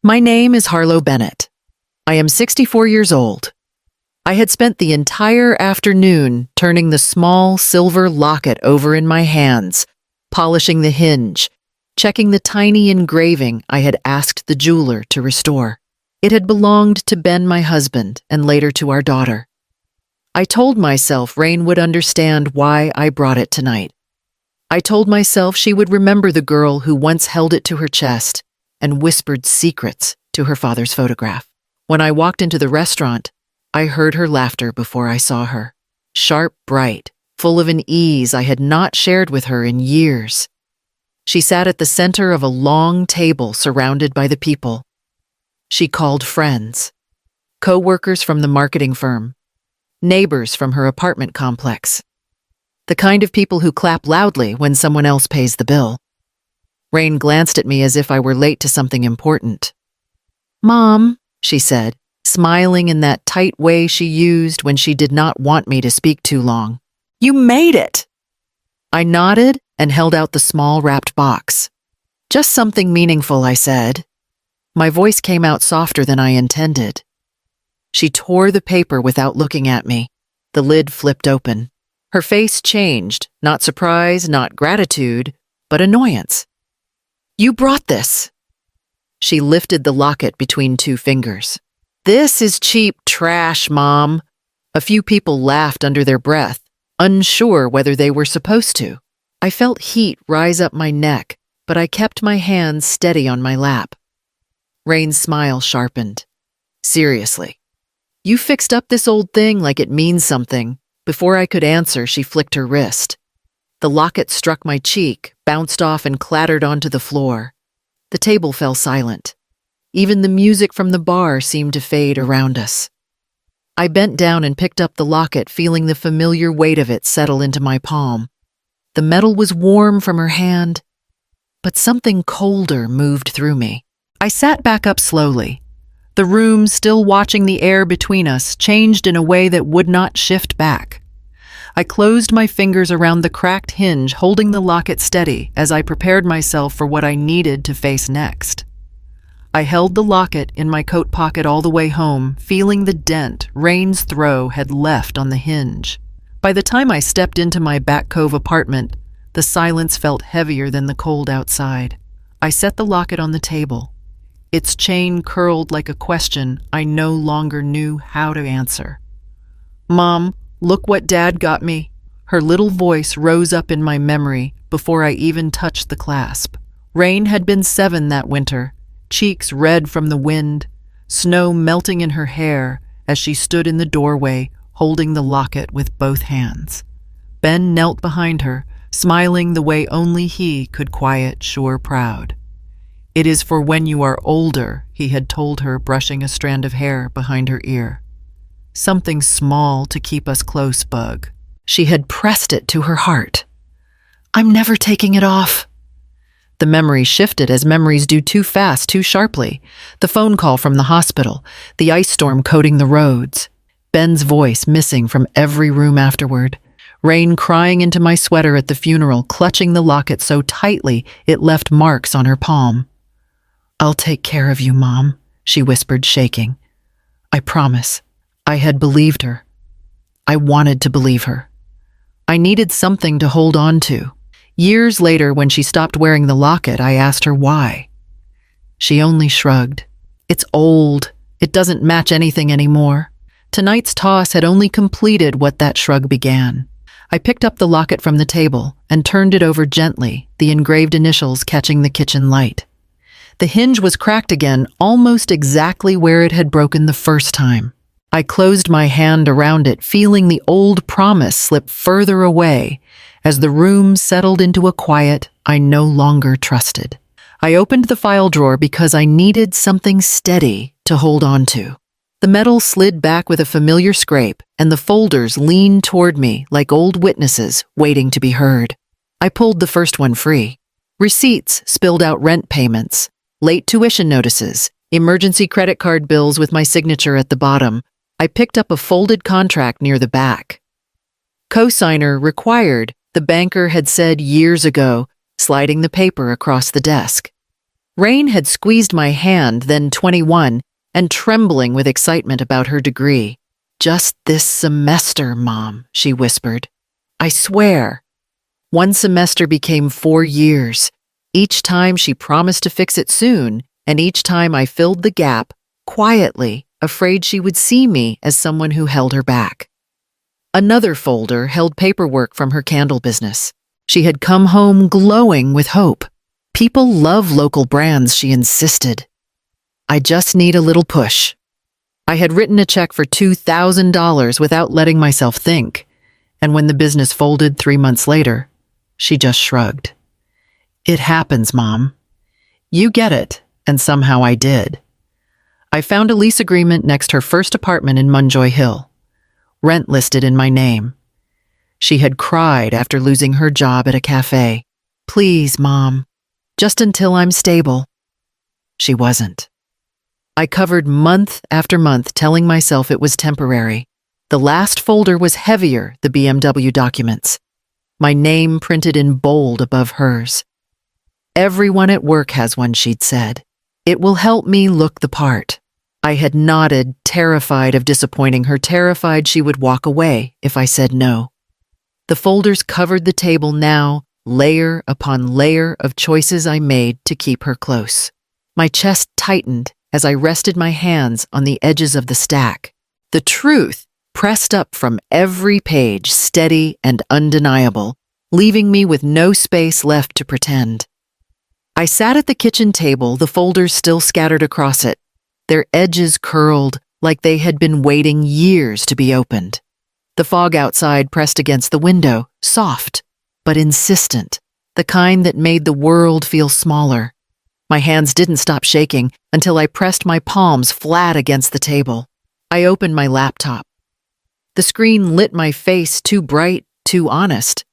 My name is Harlow Bennett. I am 64 years old. I had spent the entire afternoon turning the small silver locket over in my hands, polishing the hinge, checking the tiny engraving I had asked the jeweler to restore. It had belonged to Ben, my husband, and later to our daughter. I told myself Rain would understand why I brought it tonight. I told myself she would remember the girl who once held it to her chest and whispered secrets to her father's photograph. When I walked into the restaurant, I heard her laughter before I saw her. Sharp, bright, full of an ease I had not shared with her in years. She sat at the center of a long table surrounded by the people. She called friends, co-workers from the marketing firm, neighbors from her apartment complex, the kind of people who clap loudly when someone else pays the bill. Rain glanced at me as if I were late to something important. "Mom," she said, smiling in that tight way she used when she did not want me to speak too long. "You made it!" I nodded and held out the small wrapped box. "Just something meaningful," I said. My voice came out softer than I intended. She tore the paper without looking at me. The lid flipped open. Her face changed, not surprise, not gratitude, but annoyance. "You brought this." She lifted the locket between two fingers. "This is cheap trash, Mom." A few people laughed under their breath, unsure whether they were supposed to. I felt heat rise up my neck, but I kept my hands steady on my lap. Rain's smile sharpened. "Seriously, you fixed up this old thing like it means something." Before I could answer, she flicked her wrist. The locket struck my cheek, bounced off and clattered onto the floor. The table fell silent. Even the music from the bar seemed to fade around us. I bent down and picked up the locket, feeling the familiar weight of it settle into my palm. The metal was warm from her hand, but something colder moved through me. I sat back up slowly. The room, still watching the air between us, changed in a way that would not shift back. I closed my fingers around the cracked hinge, holding the locket steady as I prepared myself for what I needed to face next. I held the locket in my coat pocket all the way home, feeling the dent Rain's throw had left on the hinge. By the time I stepped into my Back Cove apartment, the silence felt heavier than the cold outside. I set the locket on the table. Its chain curled like a question I no longer knew how to answer. "Mom, look what Dad got me." Her little voice rose up in my memory before I even touched the clasp. Rain had been 7 that winter, cheeks red from the wind, snow melting in her hair as she stood in the doorway holding the locket with both hands. Ben knelt behind her, smiling the way only he could quiet sure pride. "It is for when you are older," he had told her, brushing a strand of hair behind her ear. "Something small to keep us close, Bug." She had pressed it to her heart. "I'm never taking it off." The memory shifted as memories do, too fast, too sharply. The phone call from the hospital, the ice storm coating the roads, Ben's voice missing from every room afterward, Rain crying into my sweater at the funeral, clutching the locket so tightly it left marks on her palm. "I'll take care of you, Mom," she whispered, shaking. "I promise." I had believed her. I wanted to believe her. I needed something to hold on to. Years later, when she stopped wearing the locket, I asked her why. She only shrugged. "It's old. It doesn't match anything anymore." Tonight's toss had only completed what that shrug began. I picked up the locket from the table and turned it over gently, the engraved initials catching the kitchen light. The hinge was cracked again, almost exactly where it had broken the first time. I closed my hand around it, feeling the old promise slip further away as the room settled into a quiet I no longer trusted. I opened the file drawer because I needed something steady to hold on to. The metal slid back with a familiar scrape, and the folders leaned toward me like old witnesses waiting to be heard. I pulled the first one free. Receipts spilled out rent payments, late tuition notices, emergency credit card bills with my signature at the bottom. I picked up a folded contract near the back. "Cosigner required," the banker had said years ago, sliding the paper across the desk. Rain had squeezed my hand, then 21, and trembling with excitement about her degree. "Just this semester, Mom," she whispered. "I swear." One semester became 4 years. Each time she promised to fix it soon, and each time I filled the gap, quietly, afraid she would see me as someone who held her back. Another folder held paperwork from her candle business. She had come home glowing with hope. "People love local brands," she insisted. "I just need a little push." I had written a check for $2,000 without letting myself think, and when the business folded 3 months later, she just shrugged. "It happens, Mom. You get it," and somehow I did. I found a lease agreement next her first apartment in Munjoy Hill, rent listed in my name. She had cried after losing her job at a cafe. "Please, Mom, just until I'm stable." She wasn't. I covered month after month telling myself it was temporary. The last folder was heavier, the BMW documents. My name printed in bold above hers. "Everyone at work has one," she'd said. "It will help me look the part." I had nodded, terrified of disappointing her, terrified she would walk away if I said no. The folders covered the table now, layer upon layer of choices I made to keep her close. My chest tightened as I rested my hands on the edges of the stack. The truth pressed up from every page, steady and undeniable, leaving me with no space left to pretend. I sat at the kitchen table, the folders still scattered across it, their edges curled like they had been waiting years to be opened. The fog outside pressed against the window, soft but insistent, the kind that made the world feel smaller. My hands didn't stop shaking until I pressed my palms flat against the table. I opened my laptop. The screen lit my face, too bright, too honest.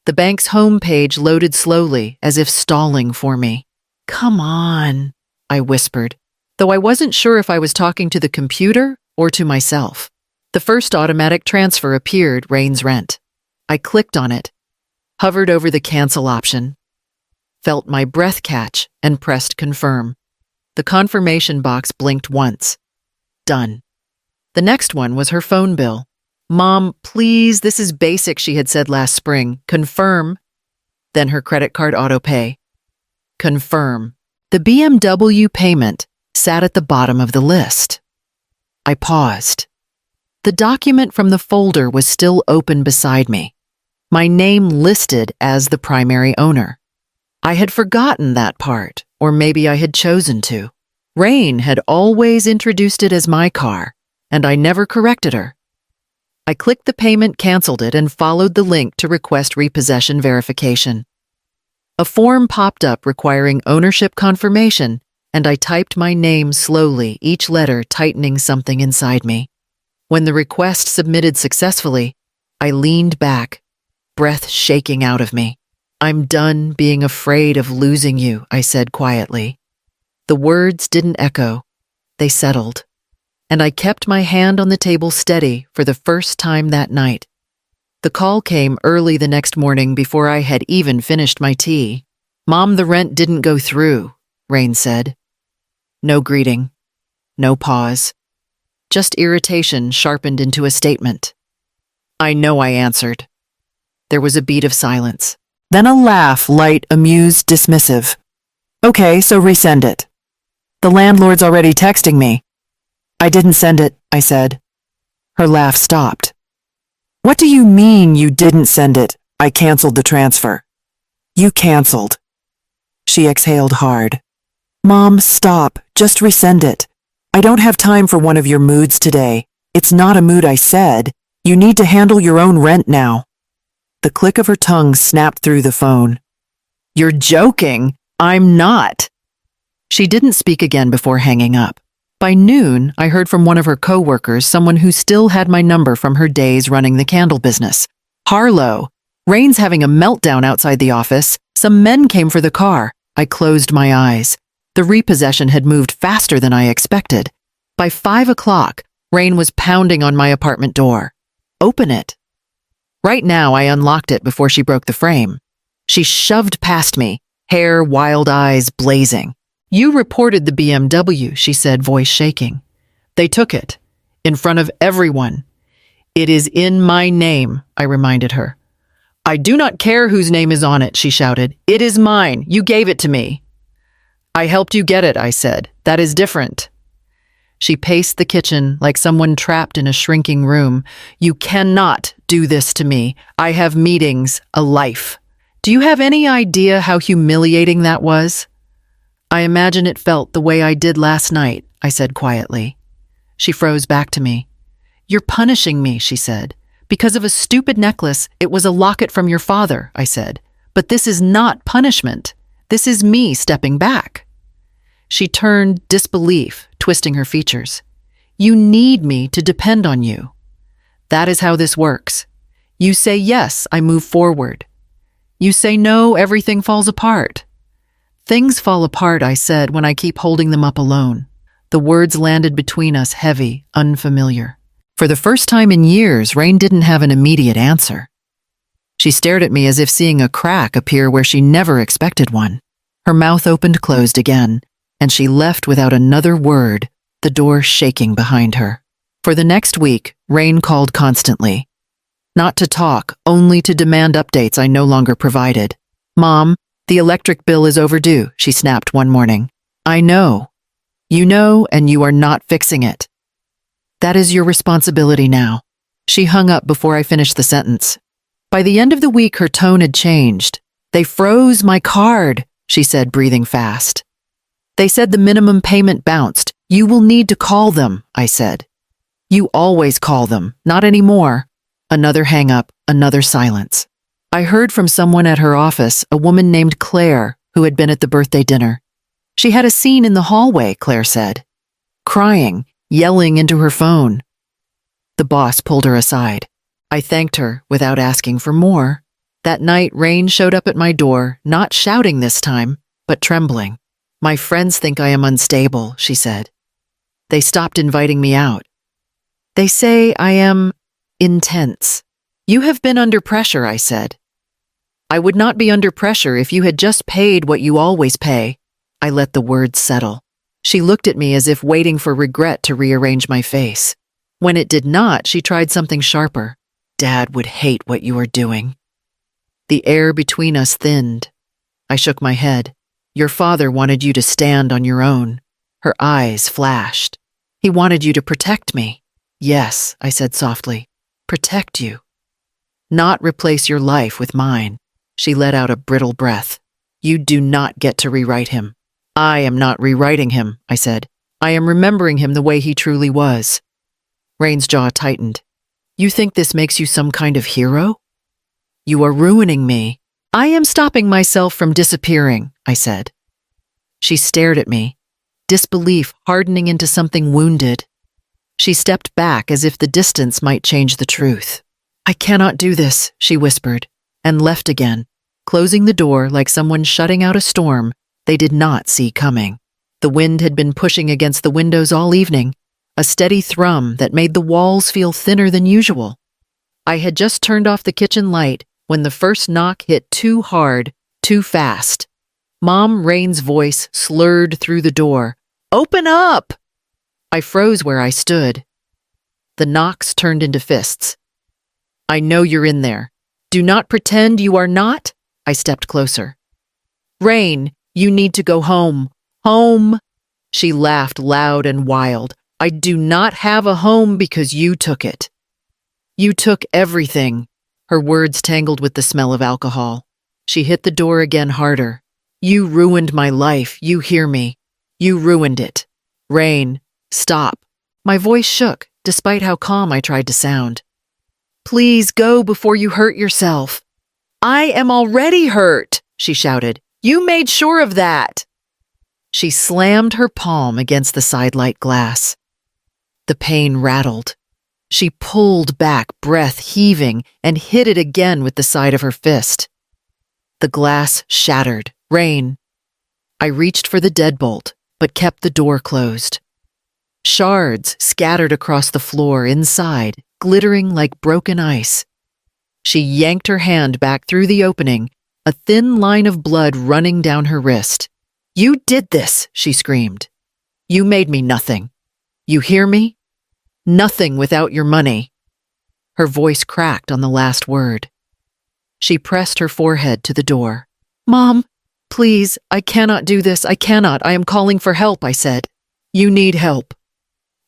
The bank's homepage loaded slowly, as if stalling for me. "Come on," I whispered, though I wasn't sure if I was talking to the computer or to myself. The first automatic transfer appeared, Rain's rent. I clicked on it, hovered over the cancel option, felt my breath catch, and pressed confirm. The confirmation box blinked once. Done. The next one was her phone bill. "Mom, please, this is basic," she had said last spring. "Confirm." Then her credit card autopay. Confirm. The BMW payment sat at the bottom of the list. I paused. The document from the folder was still open beside me. My name listed as the primary owner. I had forgotten that part, or maybe I had chosen to. Rain had always introduced it as my car, and I never corrected her. I clicked the payment, canceled it, and followed the link to request repossession verification. A form popped up requiring ownership confirmation, and I typed my name slowly, each letter tightening something inside me. When the request submitted successfully, I leaned back, breath shaking out of me. "I'm done being afraid of losing you," I said quietly. The words didn't echo. They settled. And I kept my hand on the table steady for the first time that night. The call came early the next morning before I had even finished my tea. "Mom, the rent didn't go through," Rain said. No greeting. No pause. Just irritation sharpened into a statement. "I know," I answered. There was a beat of silence. Then a laugh, light, amused, dismissive. "Okay, so resend it. The landlord's already texting me." "I didn't send it," I said. Her laugh stopped. "What do you mean you didn't send it? I canceled the transfer." "You canceled." She exhaled hard. "Mom, stop. Just resend it. I don't have time for one of your moods today. It's not a mood, I said. You need to handle your own rent now." The click of her tongue snapped through the phone. "You're joking. I'm not." She didn't speak again before hanging up. By noon, I heard from one of her co-workers, someone who still had my number from her days running the candle business. "Harlow, Rain's having a meltdown outside the office. Some men came for the car." I closed my eyes. The repossession had moved faster than I expected. By 5 o'clock, Rain was pounding on my apartment door. "Open it." Right now, I unlocked it before she broke the frame. She shoved past me, hair, wild eyes blazing. You reported the BMW, she said, voice shaking. They took it. In front of everyone. It is in my name, I reminded her. I do not care whose name is on it, she shouted. It is mine. You gave it to me. I helped you get it, I said. That is different. She paced the kitchen like someone trapped in a shrinking room. You cannot do this to me. I have meetings, a life. Do you have any idea how humiliating that was? I imagine it felt the way I did last night, I said quietly. She froze back to me. You're punishing me, she said. Because of a stupid necklace, it was a locket from your father, I said. But this is not punishment. This is me stepping back. She turned disbelief, twisting her features. You need me to depend on you. That is how this works. You say yes, I move forward. You say no, everything falls apart. Things fall apart, I said, when I keep holding them up alone. The words landed between us heavy, unfamiliar. For the first time in years, Rain didn't have an immediate answer. She stared at me as if seeing a crack appear where she never expected one. Her mouth closed again, and she left without another word, the door shaking behind her. For the next week, Rain called constantly. Not to talk, only to demand updates I no longer provided. Mom, the electric bill is overdue, she snapped one morning. I know. You know, and you are not fixing it. That is your responsibility now. She hung up before I finished the sentence. By the end of the week, her tone had changed. They froze my card, she said, breathing fast. They said the minimum payment bounced. You will need to call them, I said. You always call them, not anymore. Another hang-up, another silence. I heard from someone at her office, a woman named Claire, who had been at the birthday dinner. She had a scene in the hallway, Claire said. Crying, yelling into her phone. The boss pulled her aside. I thanked her without asking for more. That night, Rain showed up at my door, not shouting this time, but trembling. My friends think I am unstable, she said. They stopped inviting me out. They say I am intense. You have been under pressure, I said. I would not be under pressure if you had just paid what you always pay. I let the words settle. She looked at me as if waiting for regret to rearrange my face. When it did not, she tried something sharper. Dad would hate what you are doing. The air between us thinned. I shook my head. Your father wanted you to stand on your own. Her eyes flashed. He wanted you to protect me. Yes, I said softly. Protect you. Not replace your life with mine. She let out a brittle breath. You do not get to rewrite him. I am not rewriting him, I said. I am remembering him the way he truly was. Rain's jaw tightened. You think this makes you some kind of hero? You are ruining me. I am stopping myself from disappearing, I said. She stared at me, disbelief hardening into something wounded. She stepped back as if the distance might change the truth. I cannot do this, she whispered, and left again, closing the door like someone shutting out a storm they did not see coming. The wind had been pushing against the windows all evening, a steady thrum that made the walls feel thinner than usual. I had just turned off the kitchen light when the first knock hit too hard, too fast. Mom Rain's voice slurred through the door. Open up! I froze where I stood. The knocks turned into fists. I know you're in there. Do not pretend you are not. I stepped closer. Rain, you need to go home. Home! She laughed loud and wild. I do not have a home because you took it. You took everything. Her words tangled with the smell of alcohol. She hit the door again harder. You ruined my life. You hear me. You ruined it. Rain, stop. My voice shook, despite how calm I tried to sound. Please go before you hurt yourself. I am already hurt, she shouted. You made sure of that. She slammed her palm against the sidelight glass. The pain rattled. She pulled back, breath heaving, and hit it again with the side of her fist. The glass shattered. Rain. I reached for the deadbolt, but kept the door closed. Shards scattered across the floor inside, glittering like broken ice. She yanked her hand back through the opening, a thin line of blood running down her wrist. You did this, she screamed. You made me nothing. You hear me? Nothing without your money. Her voice cracked on the last word. She pressed her forehead to the door. Mom, please, I cannot do this. I cannot. I am calling for help, I said. You need help.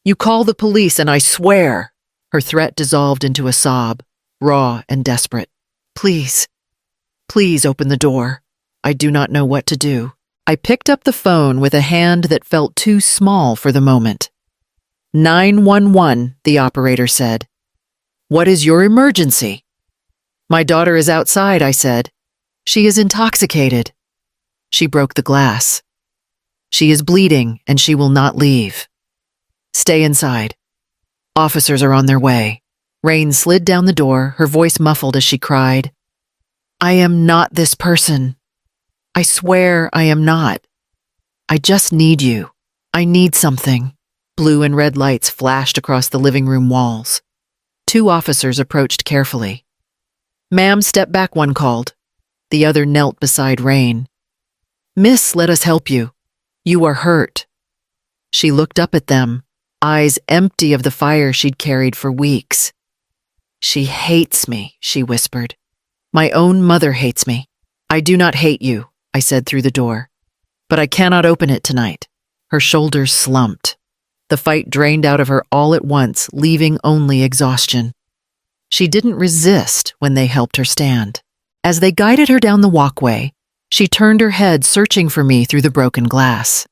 You call the police and I swear. Her threat dissolved into a sob, raw and desperate. Please, please open the door. I do not know what to do. I picked up the phone with a hand that felt too small for the moment. 911, the operator said. What is your emergency? My daughter is outside, I said. She is intoxicated. She broke the glass. She is bleeding and she will not leave. Stay inside. Officers are on their way. Rain slid down the door, her voice muffled as she cried. I am not this person. I swear I am not. I just need you. I need something. Blue and red lights flashed across the living room walls. 2 officers approached carefully. Ma'am, step back, one called. The other knelt beside Rain. Miss, let us help you. You are hurt. She looked up at them, eyes empty of the fire she'd carried for weeks. She hates me, she whispered. My own mother hates me. I do not hate you, I said through the door. But I cannot open it tonight. Her shoulders slumped. The fight drained out of her all at once, leaving only exhaustion. She didn't resist when they helped her stand. As they guided her down the walkway, she turned her head, searching for me through the broken glass.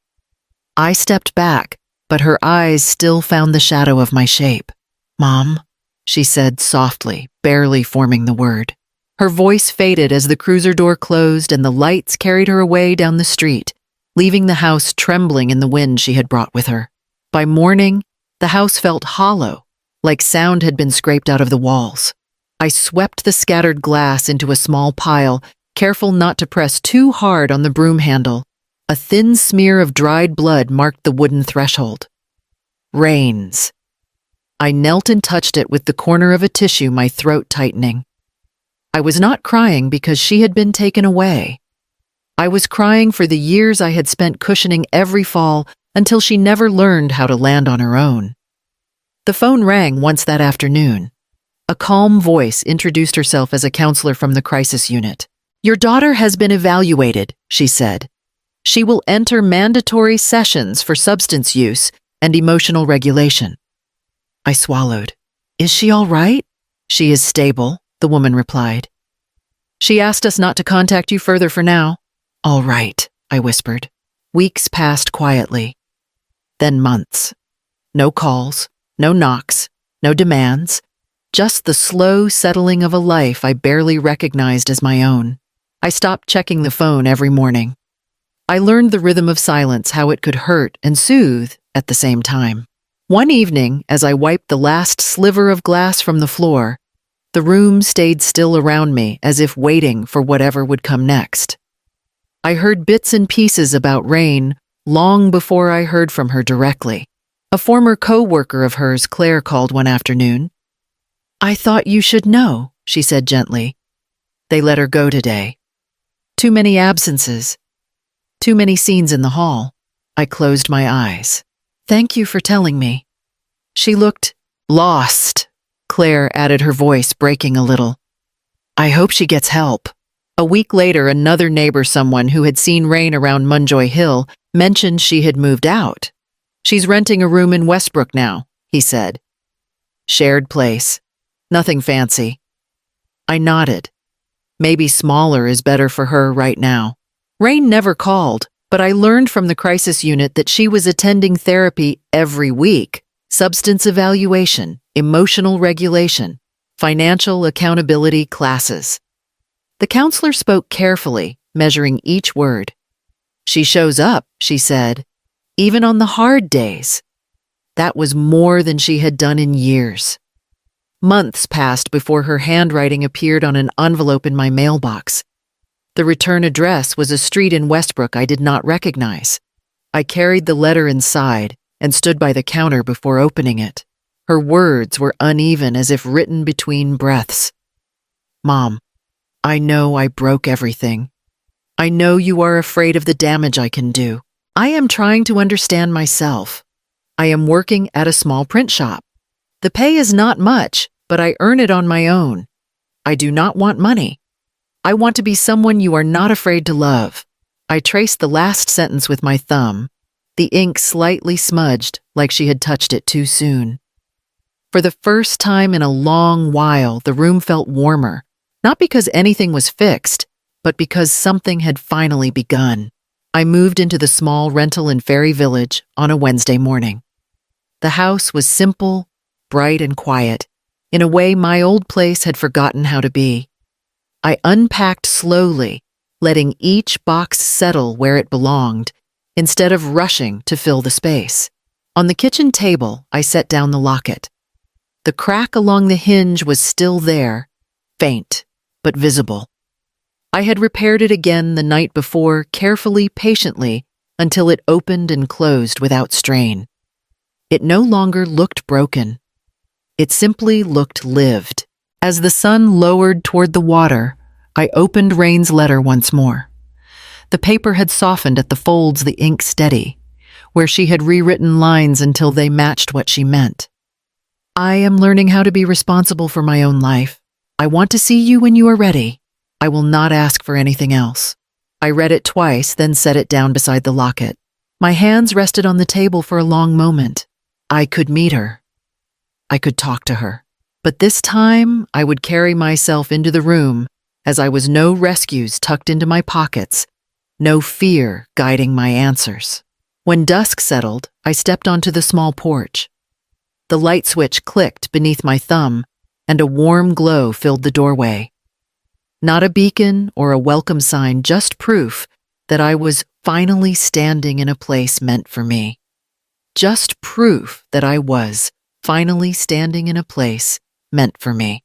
I stepped back, but her eyes still found the shadow of my shape. Mom, she said softly, barely forming the word. Her voice faded as the cruiser door closed and the lights carried her away down the street, leaving the house trembling in the wind she had brought with her. By morning, the house felt hollow, like sound had been scraped out of the walls. I swept the scattered glass into a small pile, careful not to press too hard on the broom handle. A thin smear of dried blood marked the wooden threshold. Rains. I knelt and touched it with the corner of a tissue, my throat tightening. I was not crying because she had been taken away. I was crying for the years I had spent cushioning every fall until she never learned how to land on her own. The phone rang once that afternoon. A calm voice introduced herself as a counselor from the crisis unit. Your daughter has been evaluated, she said. She will enter mandatory sessions for substance use and emotional regulation. I swallowed. Is she all right? She is stable, the woman replied. She asked us not to contact you further for now. All right, I whispered. Weeks passed quietly. Then months. No calls, no knocks, no demands, just the slow settling of a life I barely recognized as my own. I stopped checking the phone every morning. I learned the rhythm of silence, how it could hurt and soothe at the same time. One evening, as I wiped the last sliver of glass from the floor, the room stayed still around me as if waiting for whatever would come next. I heard bits and pieces about Rain long before I heard from her directly. A former co-worker of hers, Claire, called one afternoon. I thought you should know, she said gently. They let her go today. Too many absences. Too many scenes in the hall. I closed my eyes. Thank you for telling me. She looked lost. Claire added, her voice breaking a little. I hope she gets help. A week later, another neighbor, someone who had seen Rain around Munjoy Hill, mentioned she had moved out. She's renting a room in Westbrook now, he said. Shared place. Nothing fancy. I nodded. Maybe smaller is better for her right now. Rain never called, but I learned from the crisis unit that she was attending therapy every week. Substance evaluation, emotional regulation, financial accountability classes. The counselor spoke carefully, measuring each word. She shows up, she said, even on the hard days. That was more than she had done in years. Months passed before her handwriting appeared on an envelope in my mailbox. The return address was a street in Westbrook I did not recognize. I carried the letter inside and stood by the counter before opening it. Her words were uneven, as if written between breaths. Mom, I know I broke everything. I know you are afraid of the damage I can do. I am trying to understand myself. I am working at a small print shop. The pay is not much, but I earn it on my own. I do not want money. I want to be someone you are not afraid to love. I traced the last sentence with my thumb, the ink slightly smudged like she had touched it too soon. For the first time in a long while, the room felt warmer, not because anything was fixed, but because something had finally begun. I moved into the small rental in Ferry Village on a Wednesday morning. The house was simple, bright and quiet, in a way my old place had forgotten how to be. I unpacked slowly, letting each box settle where it belonged, instead of rushing to fill the space. On the kitchen table, I set down the locket. The crack along the hinge was still there, faint, but visible. I had repaired it again the night before, carefully, patiently, until it opened and closed without strain. It no longer looked broken. It simply looked lived. As the sun lowered toward the water, I opened Rain's letter once more. The paper had softened at the folds, the ink steady, where she had rewritten lines until they matched what she meant. I am learning how to be responsible for my own life. I want to see you when you are ready. I will not ask for anything else. I read it twice, then set it down beside the locket. My hands rested on the table for a long moment. I could meet her. I could talk to her. But this time, I would carry myself into the room, as I was no rescues tucked into my pockets, no fear guiding my answers. When dusk settled, I stepped onto the small porch. The light switch clicked beneath my thumb, and a warm glow filled the doorway. Not a beacon or a welcome sign, just proof that I was finally standing in a place meant for me. Just proof that I was finally standing in a place meant for me.